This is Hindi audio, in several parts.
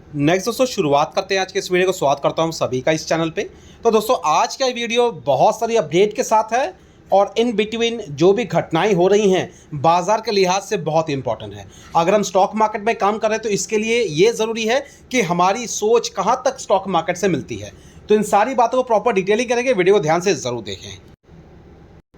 नेक्स्ट दोस्तों शुरुआत करते हैं आज के इस वीडियो को। स्वागत करता हूं सभी का इस चैनल पे। तो दोस्तों आज का वीडियो बहुत सारी अपडेट के साथ है और इन बिटवीन जो भी घटनाएं हो रही हैं बाजार के लिहाज से बहुत इंपॉर्टेंट है। अगर हम स्टॉक मार्केट में काम कर रहे हैं तो इसके लिए ये ज़रूरी है कि हमारी सोच कहाँ तक स्टॉक मार्केट से मिलती है। तो इन सारी बातों को प्रॉपर डिटेलिंग करेंगे, वीडियो को ध्यान से ज़रूर देखें।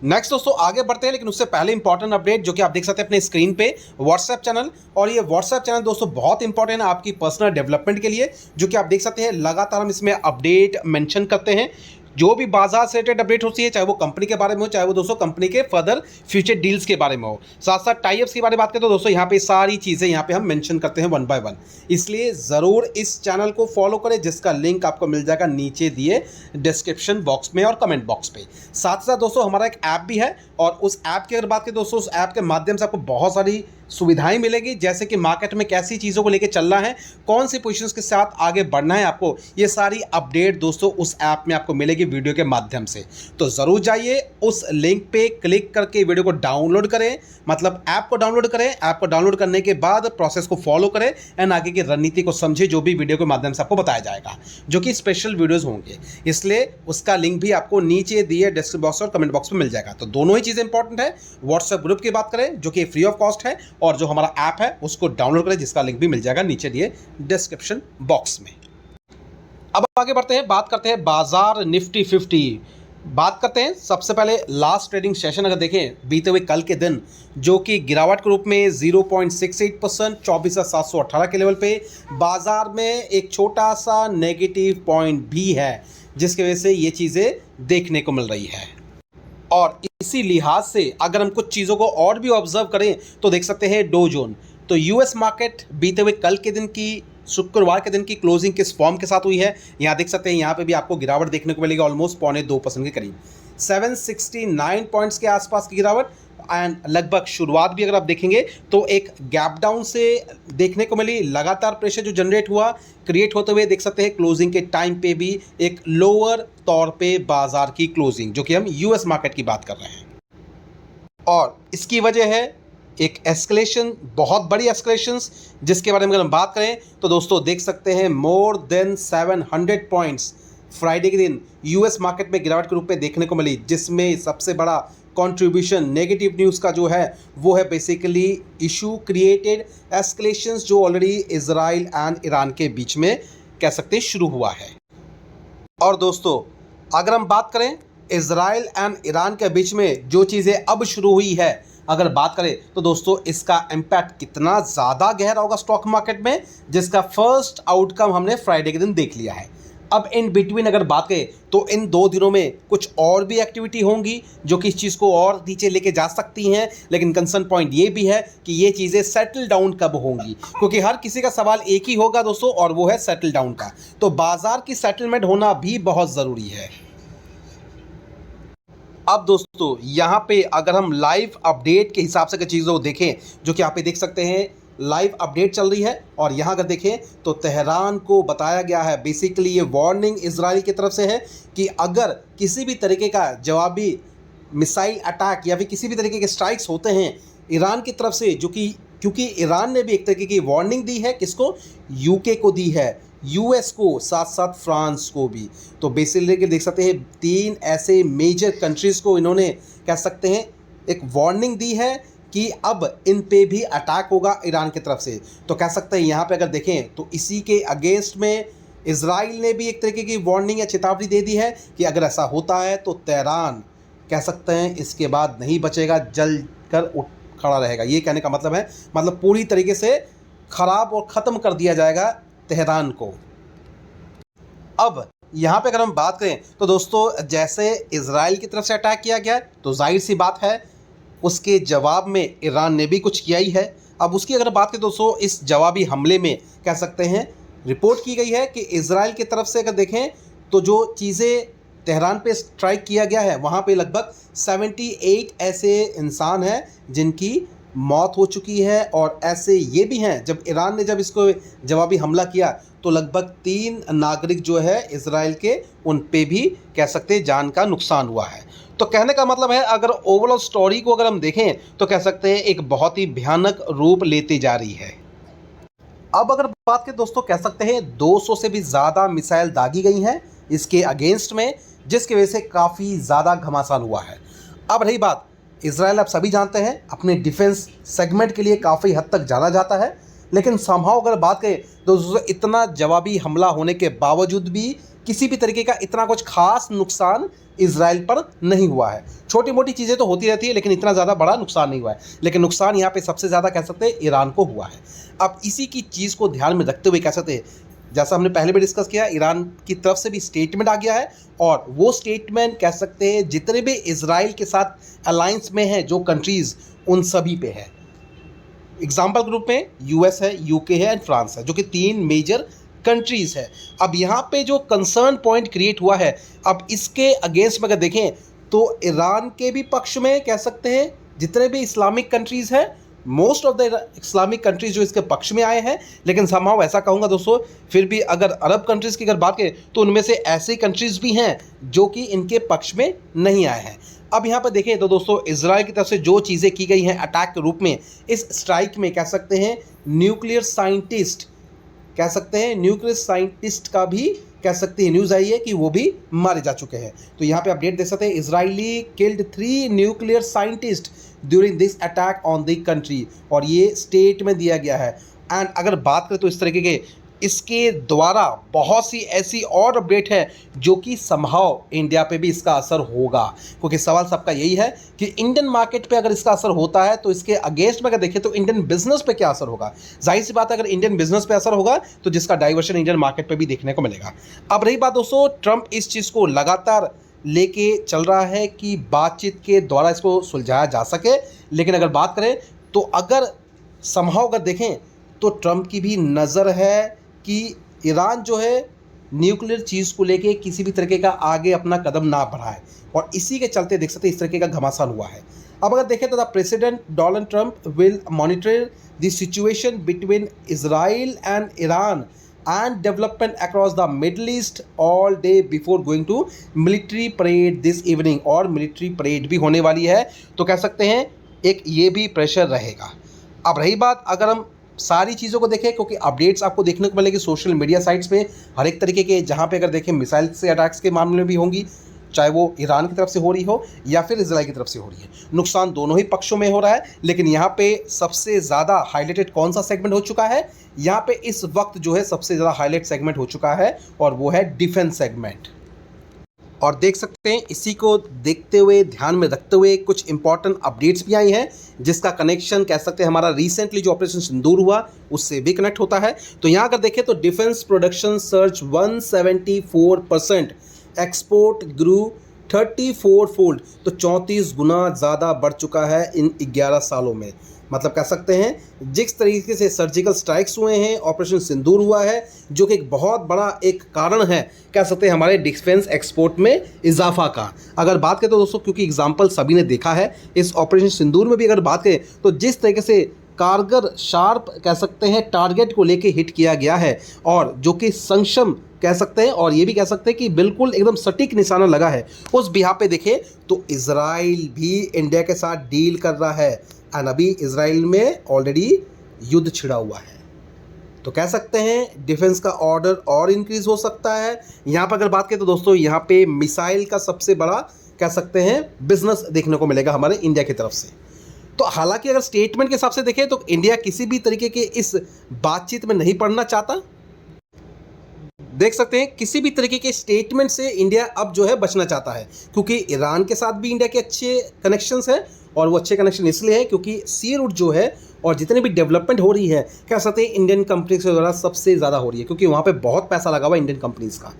नेक्स्ट दोस्तों आगे बढ़ते हैं, लेकिन उससे पहले इंपॉर्टेंट अपडेट जो कि आप देख सकते हैं अपने स्क्रीन पे, व्हाट्सएप चैनल। और ये व्हाट्सएप चैनल दोस्तों बहुत इंपॉर्टेंट है आपकी पर्सनल डेवलपमेंट के लिए, जो कि आप देख सकते हैं लगातार हम इसमें अपडेट मेंशन करते हैं। जो भी बाजार से रिलेटेड अपडेट होती है, चाहे वो कंपनी के बारे में हो, चाहे वो दोस्तों कंपनी के फर्दर फ्यूचर डील्स के बारे में हो, साथ साथ टाइप्स के बारे में बात करें तो दोस्तों यहाँ पे सारी चीज़ें यहाँ पे हम मेंशन करते हैं वन बाय वन। इसलिए ज़रूर इस चैनल को फॉलो करें, जिसका लिंक आपको मिल जाएगा नीचे दिए डिस्क्रिप्शन बॉक्स में और कमेंट बॉक्स पे। साथ साथ दोस्तों हमारा एक ऐप भी है और उस ऐप की अगर बात करें दोस्तों, उस ऐप के माध्यम से आपको बहुत सारी सुविधाएं मिलेगी, जैसे कि मार्केट में कैसी चीज़ों को लेकर चलना है, कौन सी पोजीशंस के साथ आगे बढ़ना है आपको, ये सारी अपडेट दोस्तों उस ऐप में आपको मिलेगी वीडियो के माध्यम से। तो ज़रूर जाइए उस लिंक पे क्लिक करके वीडियो को डाउनलोड करें, मतलब ऐप को डाउनलोड करें। ऐप को डाउनलोड करने के बाद प्रोसेस को फॉलो करें एंड आगे की रणनीति को समझे, जो भी वीडियो के माध्यम से आपको बताया जाएगा, जो कि स्पेशल वीडियोज़ होंगे। इसलिए उसका लिंक भी आपको नीचे दिए डिस्क्रिप्शन बॉक्स और कमेंट बॉक्स में मिल जाएगा। तो दोनों ही चीज़ें इंपॉर्टेंट है। व्हाट्सएप ग्रुप की बात करें जो कि फ्री ऑफ कॉस्ट है, और जो हमारा ऐप है उसको डाउनलोड करें, जिसका लिंक भी मिल जाएगा नीचे दिए डिस्क्रिप्शन बॉक्स में। अब आगे बढ़ते हैं, बात करते हैं बाजार निफ्टी 50। बात करते हैं सबसे पहले लास्ट ट्रेडिंग सेशन अगर देखें बीते हुए कल के दिन, जो कि गिरावट के रूप में 0.68% 24,718 के लेवल पे बाजार में एक छोटा सा नेगेटिव पॉइंट भी है, जिसकी वजह से ये चीज़ें देखने को मिल रही है। और इसी लिहाज से अगर हम कुछ चीज़ों को और भी ऑब्जर्व करें तो देख सकते हैं डो जोन। तो यूएस मार्केट बीते हुए कल के दिन की, शुक्रवार के दिन की क्लोजिंग किस फॉर्म के साथ हुई है, यहाँ देख सकते हैं। यहाँ पे भी आपको गिरावट देखने को मिलेगी ऑलमोस्ट 0.25% के करीब, 769 पॉइंट्स के आसपास की गिरावट। एंड लगभग शुरुआत भी अगर आप देखेंगे तो एक गैप डाउन से देखने को मिली, लगातार प्रेशर जो जनरेट हुआ क्रिएट होते हुए देख सकते हैं क्लोजिंग के टाइम पे भी एक लोअर तौर पे बाजार की क्लोजिंग, जो कि हम यूएस मार्केट की बात कर रहे हैं। और इसकी वजह है एक एस्केलेशन, बहुत बड़ी एस्केलेशंस, जिसके बारे में अगर हम बात करें तो दोस्तों देख सकते हैं मोर देन 700 पॉइंट्स फ्राइडे के दिन यूएस मार्केट में गिरावट के रूप में देखने को मिली, जिसमें सबसे बड़ा कंट्रीब्यूशन नेगेटिव न्यूज़ का जो है वो है बेसिकली इशू क्रिएटेड एस्केलेशंस, जो ऑलरेडी इजराइल एंड ईरान के बीच में कह सकते हैं शुरू हुआ है। और दोस्तों अगर हम बात करें इजराइल एंड ईरान के बीच में जो चीज़ें अब शुरू हुई है, अगर बात करें तो दोस्तों इसका इम्पैक्ट कितना ज़्यादा गहरा होगा स्टॉक मार्केट में, जिसका फर्स्ट आउटकम हमने फ्राइडे के दिन देख लिया है। अब इन बिटवीन अगर बात करें तो इन 2 दिनों में कुछ और भी एक्टिविटी होंगी जो कि इस चीज़ को और नीचे लेके जा सकती हैं, लेकिन कंसर्न पॉइंट ये भी है कि ये चीज़ें सेटल डाउन कब होंगी, क्योंकि हर किसी का सवाल एक ही होगा दोस्तों, और वो है सेटल डाउन का। तो बाजार की सेटलमेंट होना भी बहुत ज़रूरी है। अब दोस्तों यहाँ पे अगर हम लाइव अपडेट के हिसाब से अगर चीज़ों को देखें, जो कि आप पे देख सकते हैं लाइव अपडेट चल रही है, और यहाँ अगर देखें तो तेहरान को बताया गया है, बेसिकली ये वार्निंग इजराइल की तरफ से है कि अगर किसी भी तरीके का जवाबी मिसाइल अटैक या फिर किसी भी तरीके के स्ट्राइक्स होते हैं ईरान की तरफ से, जो कि क्योंकि ईरान ने भी एक तरीके की वार्निंग दी है, किसको, यूके को दी है, यूएस को, साथ साथ फ्रांस को भी। तो बेसिकली देख सकते हैं 3 ऐसे मेजर कंट्रीज़ को इन्होंने कह सकते हैं एक वार्निंग दी है कि अब इन पे भी अटैक होगा ईरान की तरफ से। तो कह सकते हैं यहाँ पे अगर देखें तो इसी के अगेंस्ट में इजराइल ने भी एक तरीके की वार्निंग या चेतावनी दे दी है कि अगर ऐसा होता है तो तेहरान कह सकते हैं इसके बाद नहीं बचेगा, जल कर उठ खड़ा रहेगा। ये कहने का मतलब है, मतलब पूरी तरीके से ख़राब और ख़त्म कर दिया जाएगा तेहरान को। अब यहाँ पे अगर हम बात करें तो दोस्तों जैसे इजराइल की तरफ से अटैक किया गया है, तो जाहिर सी बात है उसके जवाब में ईरान ने भी कुछ किया ही है। अब उसकी अगर बात करें दोस्तों, इस जवाबी हमले में कह सकते हैं रिपोर्ट की गई है कि इजराइल की तरफ से अगर देखें तो जो चीज़ें तेहरान पे स्ट्राइक किया गया है, वहाँ पे लगभग 78 ऐसे इंसान हैं जिनकी मौत हो चुकी है, और ऐसे ये भी हैं जब ईरान ने जब इसको जवाबी हमला किया तो लगभग 3 नागरिक जो है इजराइल के, उन पे भी कह सकते हैं जान का नुकसान हुआ है। तो कहने का मतलब है अगर ओवरऑल स्टोरी को अगर हम देखें तो कह सकते हैं एक बहुत ही भयानक रूप लेती जा रही है। अब अगर बात करें दोस्तों, कह सकते हैं 200 से भी ज़्यादा मिसाइल दागी गई हैं इसके अगेंस्ट में, जिसकी वजह से काफ़ी ज़्यादा घमासान हुआ है। अब रही बात, इजराइल आप सभी जानते हैं अपने डिफेंस सेगमेंट के लिए काफ़ी हद तक जाना जाता है, लेकिन समहाउ अगर बात करें तो इतना जवाबी हमला होने के बावजूद भी किसी भी तरीके का इतना कुछ खास नुकसान इजराइल पर नहीं हुआ है। छोटी मोटी चीज़ें तो होती रहती है, लेकिन इतना ज़्यादा बड़ा नुकसान नहीं हुआ है। लेकिन नुकसान यहाँ पे सबसे ज़्यादा कह सकते हैं ईरान को हुआ है। अब इसी की चीज़ को ध्यान में रखते हुए कह सकते हैं, जैसा हमने पहले भी डिस्कस किया, ईरान की तरफ से भी स्टेटमेंट आ गया है, और वो स्टेटमेंट कह सकते हैं जितने भी इजराइल के साथ अलायंस में हैं जो कंट्रीज़, उन सभी पे है। एग्जाम्पल ग्रुप में यूएस है, यूके है एंड फ्रांस है, जो कि 3 मेजर कंट्रीज़ है। अब यहाँ पे जो कंसर्न पॉइंट क्रिएट हुआ है, अब इसके अगेंस्ट में अगर देखें तो ईरान के भी पक्ष में कह सकते हैं जितने भी इस्लामिक कंट्रीज़ हैं, most of the Islamic countries जो इसके पक्ष में आए हैं। लेकिन समहाउ ऐसा कहूँगा दोस्तों, फिर भी अगर अरब कंट्रीज़ की अगर बात करें तो उनमें से ऐसी कंट्रीज़ भी हैं जो कि इनके पक्ष में नहीं आए हैं। अब यहाँ पर देखें तो दोस्तों, इजराइल की तरफ से जो चीज़ें की गई हैं अटैक के रूप में, इस स्ट्राइक में कह सकते हैं न्यूक्लियर साइंटिस्ट, कह सकते हैं न्यूक्लियर साइंटिस्ट का भी कह सकते हैं न्यूज़ आई है कि वो भी मारे जा चुके हैं। तो यहाँ पे अपडेट देख सकते हैं, Israeli killed 3 nuclear scientist during this attack on the country, और ये स्टेट में दिया गया है। एंड अगर बात करें तो इस तरीके के इसके द्वारा बहुत सी ऐसी और अपडेट है जो कि समहाउ इंडिया पे भी इसका असर होगा, क्योंकि सवाल सबका यही है कि इंडियन मार्केट पे अगर इसका असर होता है तो इसके अगेंस्ट में अगर देखें तो इंडियन बिजनेस पे क्या असर होगा। जाहिर सी बात है, अगर इंडियन बिजनेस पे असर होगा तो जिसका डाइवर्शन इंडियन मार्केट पे भी देखने को मिलेगा। अब रही बात दोस्तों, ट्रंप इस चीज़ को लगातार लेके चल रहा है कि बातचीत के द्वारा इसको सुलझाया जा सके, लेकिन अगर बात करें तो अगर समहाउ अगर देखें तो ट्रंप की भी नज़र है कि ईरान जो है न्यूक्लियर चीज़ को लेके किसी भी तरीके का आगे अपना कदम ना बढ़ाए, और इसी के चलते देख सकते हैं इस तरीके का घमासान हुआ है। अब अगर देखें तो the president Donald Trump will monitor the situation between Israel and Iran and development across the Middle East all day before going to military parade this evening, और military parade भी होने वाली है, तो कह सकते हैं एक ये भी प्रेशर रहेगा। अब रही बात, अगर हम सारी चीज़ों को देखें, क्योंकि अपडेट्स आपको देखने को मिलेगी सोशल मीडिया साइट्स में हर एक तरीके के, जहाँ पे अगर देखें मिसाइल से अटैक्स के मामले में भी होंगी, चाहे वो ईरान की तरफ से हो रही हो या फिर इजराइल की तरफ से हो रही है। नुकसान दोनों ही पक्षों में हो रहा है, लेकिन यहाँ पे सबसे ज़्यादा हाईलाइटेड कौन सा सेगमेंट हो चुका है, यहाँ पे इस वक्त जो है सबसे ज़्यादा हाईलाइट सेगमेंट हो चुका है, और वो है डिफेंस सेगमेंट। और देख सकते हैं इसी को देखते हुए, ध्यान में रखते हुए कुछ इंपॉर्टेंट अपडेट्स भी आई हैं, जिसका कनेक्शन कह सकते हैं हमारा रिसेंटली जो ऑपरेशन सिंदूर हुआ उससे भी कनेक्ट होता है। तो यहाँ अगर देखें तो डिफेंस प्रोडक्शन सर्च 174%, एक्सपोर्ट ग्रू 34 फोल्ड, तो 34 गुना ज़्यादा बढ़ चुका है इन 11 सालों में। मतलब कह सकते हैं जिस तरीके से सर्जिकल स्ट्राइक्स हुए हैं, ऑपरेशन सिंदूर हुआ है, जो कि एक बहुत बड़ा एक कारण है कह सकते हैं हमारे डिफेंस एक्सपोर्ट में इजाफा का। अगर बात करें तो दोस्तों, क्योंकि एग्जाम्पल सभी ने देखा है इस ऑपरेशन सिंदूर में भी, अगर बात करें तो जिस तरीके से कारगर शार्प कह सकते हैं टारगेट को लेके हिट किया गया है, और जो कि संक्षम कह सकते हैं, और ये भी कह सकते हैं कि बिल्कुल एकदम सटीक निशाना लगा है। उस बिहार पे देखें तो इजराइल भी इंडिया के साथ डील कर रहा है, और अभी इजराइल में ऑलरेडी युद्ध छिड़ा हुआ है। तो कह सकते हैं डिफेंस का ऑर्डर और इंक्रीज हो सकता है। यहाँ पर अगर बात करें तो दोस्तों, यहाँ पे मिसाइल का सबसे बड़ा कह सकते हैं बिजनेस देखने को मिलेगा हमारे इंडिया की तरफ से। तो हालांकि अगर स्टेटमेंट के हिसाब से देखें तो इंडिया किसी भी तरीके के इस बातचीत में नहीं पड़ना चाहता। देख सकते हैं किसी भी तरीके के स्टेटमेंट से इंडिया अब जो है बचना चाहता है, क्योंकि ईरान के साथ भी इंडिया के अच्छे कनेक्शंस हैं, और वो अच्छे कनेक्शन इसलिए है क्योंकि सी रूट जो है और जितनी भी डेवलपमेंट हो रही है कह सकते हैं इंडियन कंपनीज के द्वारा सबसे ज़्यादा हो रही है, क्योंकि वहाँ पे बहुत पैसा लगा हुआ है इंडियन कंपनीज़ का,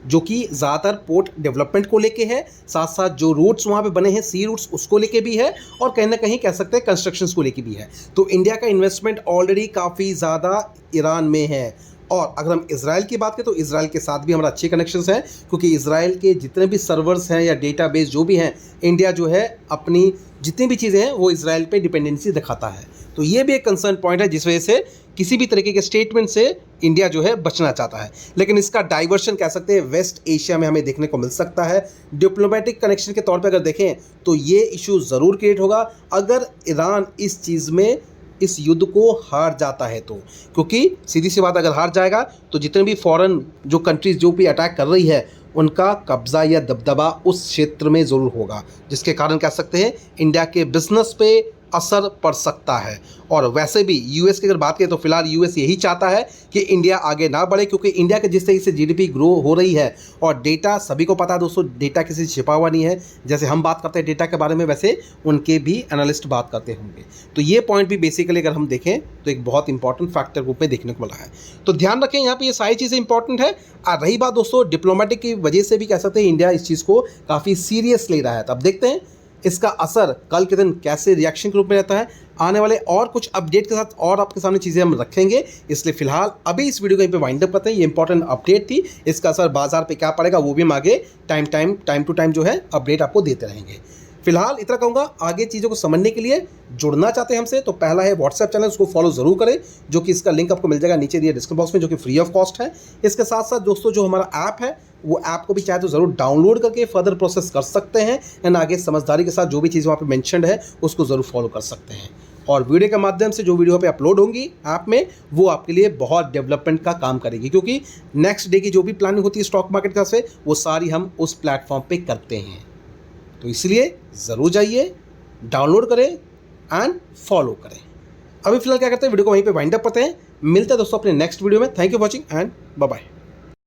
जो कि ज़्यादातर पोर्ट डेवलपमेंट को लेके है, साथ साथ जो रूट्स वहाँ पे बने हैं सी रूट्स उसको लेके भी है, और कहीं ना कहीं कह सकते हैं कंस्ट्रक्शंस को लेके भी है। तो इंडिया का इन्वेस्टमेंट ऑलरेडी काफ़ी ज़्यादा ईरान में है। और अगर हम इजराइल की बात करें तो इजराइल के साथ भी हमारा अच्छे कनेक्शंस हैं, क्योंकि इजराइल के जितने भी सर्वर्स हैं या डेटाबेस जो भी हैं, इंडिया जो है अपनी जितनी भी चीज़ें हैं वो इजराइल पे डिपेंडेंसी दिखाता है। तो ये भी एक कंसर्न पॉइंट है, जिस वजह से किसी भी तरीके के स्टेटमेंट से इंडिया जो है बचना चाहता है। लेकिन इसका डाइवर्शन कह सकते हैं वेस्ट एशिया में हमें देखने को मिल सकता है। डिप्लोमेटिक कनेक्शन के तौर पे अगर देखें तो ये इशू ज़रूर क्रिएट होगा अगर ईरान इस चीज़ में इस युद्ध को हार जाता है तो, क्योंकि सीधी सी बात, अगर हार जाएगा तो जितने भी फॉरेन जो कंट्रीज़ जो भी अटैक कर रही है उनका कब्ज़ा या दबदबा उस क्षेत्र में ज़रूर होगा, जिसके कारण कह सकते हैं इंडिया के बिजनेस पे असर पड़ सकता है। और वैसे भी यूएस की अगर बात करें तो फिलहाल यूएस यही चाहता है कि इंडिया आगे ना बढ़े, क्योंकि इंडिया के जिस तरीके से जीडीपी ग्रो हो रही है और डेटा सभी को पता है दोस्तों, डेटा किसी से छिपा हुआ नहीं है। जैसे हम बात करते हैं डेटा के बारे में, वैसे उनके भी एनालिस्ट बात करते होंगे। तो ये पॉइंट भी बेसिकली अगर हम देखें तो एक बहुत इंपॉर्टेंट फैक्टर रूप में देखने को मिला है। तो ध्यान रखें, यहाँ पर ये सारी चीज़ें इंपॉर्टेंट है। और रही बात दोस्तों डिप्लोमेटिक की वजह से भी कह सकते हैं इंडिया इस चीज़ को काफ़ी सीरियस ले रहा है। तो अब देखते हैं इसका असर कल के दिन कैसे रिएक्शन के रूप में रहता है। आने वाले और कुछ अपडेट के साथ और आपके सामने चीज़ें हम रखेंगे, इसलिए फिलहाल अभी इस वीडियो को यहीं पे वाइंड अप करते हैं। ये इंपॉर्टेंट अपडेट थी, इसका असर बाजार पे क्या पड़ेगा वो भी हम आगे टाइम टू टाइम जो है अपडेट आपको देते रहेंगे। फिलहाल इतना कहूँगा, आगे चीज़ों को समझने के लिए जुड़ना चाहते हैं हमसे तो पहला है व्हाट्सएप चैनल, उसको फॉलो जरूर करें, जो कि इसका लिंक आपको मिल जाएगा नीचे दिए डिस्क्रिप्शन बॉक्स में, जो कि फ्री ऑफ कॉस्ट है। इसके साथ साथ दोस्तों जो हमारा ऐप है वो ऐप को भी चाहे तो ज़रूर डाउनलोड करके फर्दर प्रोसेस कर सकते हैं, एंड आगे समझदारी के साथ जो भी चीज़ वहाँ पे मेंशन्ड है उसको ज़रूर फॉलो कर सकते हैं। और वीडियो के माध्यम से जो वीडियो पे अपलोड होंगी ऐप में वो आपके लिए बहुत डेवलपमेंट का काम करेगी, क्योंकि नेक्स्ट डे की जो भी प्लानिंग होती है स्टॉक मार्केट का से वो सारी हम उस प्लेटफॉर्म पे करते हैं। तो इसलिए ज़रूर जाइए, डाउनलोड करें एंड फॉलो करें। अभी फिलहाल क्या करते हैं, वीडियो को वहीं पे वाइंड अप करते हैं। मिलते हैं दोस्तों अपने नेक्स्ट वीडियो में। Thank you watching and bye bye.